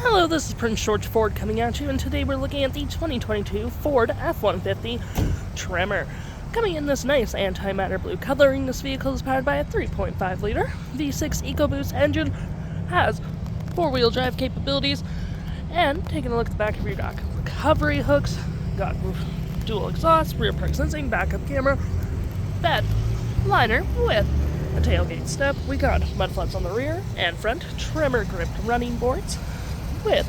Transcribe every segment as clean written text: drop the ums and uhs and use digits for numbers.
Hello, this is Prince George Ford coming at you, and today we're looking at the 2022 Ford F-150 Tremor. Coming in this nice antimatter blue coloring, this vehicle is powered by a 3.5-liter V6 EcoBoost engine, has four-wheel drive capabilities, and taking a look at the back of your dock. Recovery hooks, got dual exhaust, rear park sensing, backup camera, bed liner with a tailgate step. We got mud flaps on the rear and front, Tremor gripped running boards with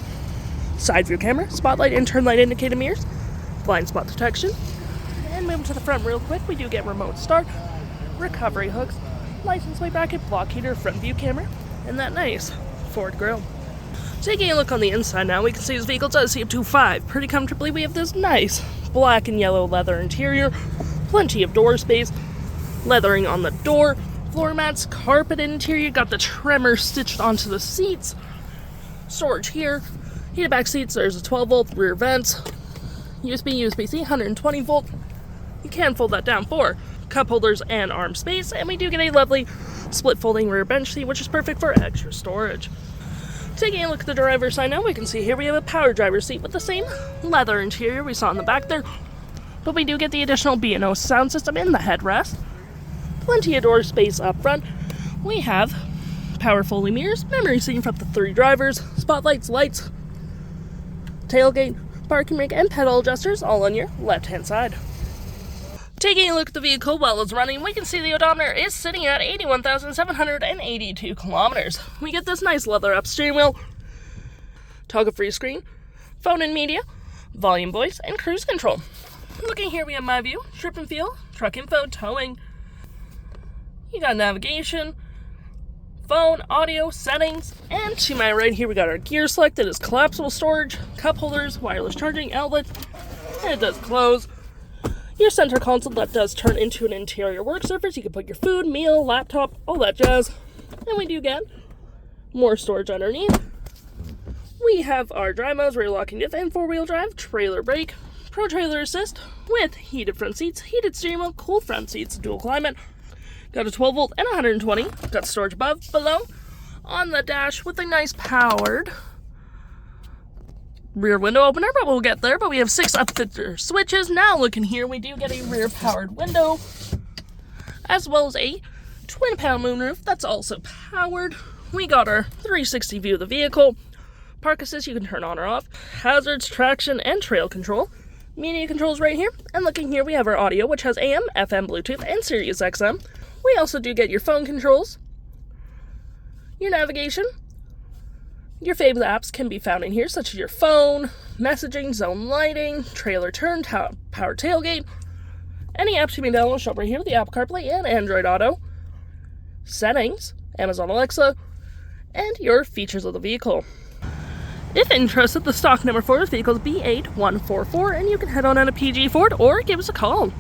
Sideview camera, spotlight and turn light indicator mirrors, blind spot detection. And moving to the front real quick, we do get remote start, recovery hooks, license plate bracket, block heater, front view camera, and that nice Ford grille. Taking a look on the inside now, we can see this vehicle does see up to 5 pretty comfortably. We have this nice black and yellow leather interior, plenty of door space, leathering on the door, floor mats, carpet interior, got the Tremor stitched onto the seats, storage here, heated back seats, there's a 12-volt rear vents, USB-C, 120 volt. You can fold that down for cup holders and arm space, and we do get a lovely split folding rear bench seat, which is perfect for extra storage. Taking a look at the driver's side now, we can see here we have a power driver's seat with the same leather interior we saw in the back there, but we do get the additional B&O sound system in the headrest. Plenty of door space up front. We have power folding mirrors, memory seating for up to 3 drivers, spotlights, lights, tailgate, parking brake, and pedal adjusters all on your left-hand side. Taking a look at the vehicle while it's running, we can see the odometer is sitting at 81,782 kilometers. We get this nice leather-up steering wheel, toggle-free screen, phone and media, volume voice, and cruise control. Looking here, we have My View, trip and feel, truck info, towing. You got navigation, phone, audio, settings, and to my right here we got our gear select. It is collapsible storage, cup holders, wireless charging outlet, and it does close. Your center console that does turn into an interior work surface. You can put your food, meal, laptop, all that jazz. And we do get more storage underneath. We have our drive modes, rear locking diff and 4-wheel drive, trailer brake, pro trailer assist with heated front seats, heated steering wheel, cool front seats, dual climate. Got a 12 volt and 120. Got storage above, below, on the dash with a nice powered rear window opener, but we'll get there. But we have 6 upfitter switches. Now looking here, we do get a rear powered window, as well as a twin panel moonroof that's also powered. We got our 360 view of the vehicle, park assist you can turn on or off, hazards, traction, and trail control. Media controls right here. And looking here, we have our audio, which has AM, FM, Bluetooth, and SiriusXM. We also do get your phone controls, your navigation. Your favorite apps can be found in here, such as your phone, messaging, zone lighting, trailer turn, power tailgate. Any apps you may download show up right here, the Apple CarPlay and Android Auto, settings, Amazon Alexa, and your features of the vehicle. If interested, the stock number for this vehicle is B8144, and you can head on out to PG Ford or give us a call.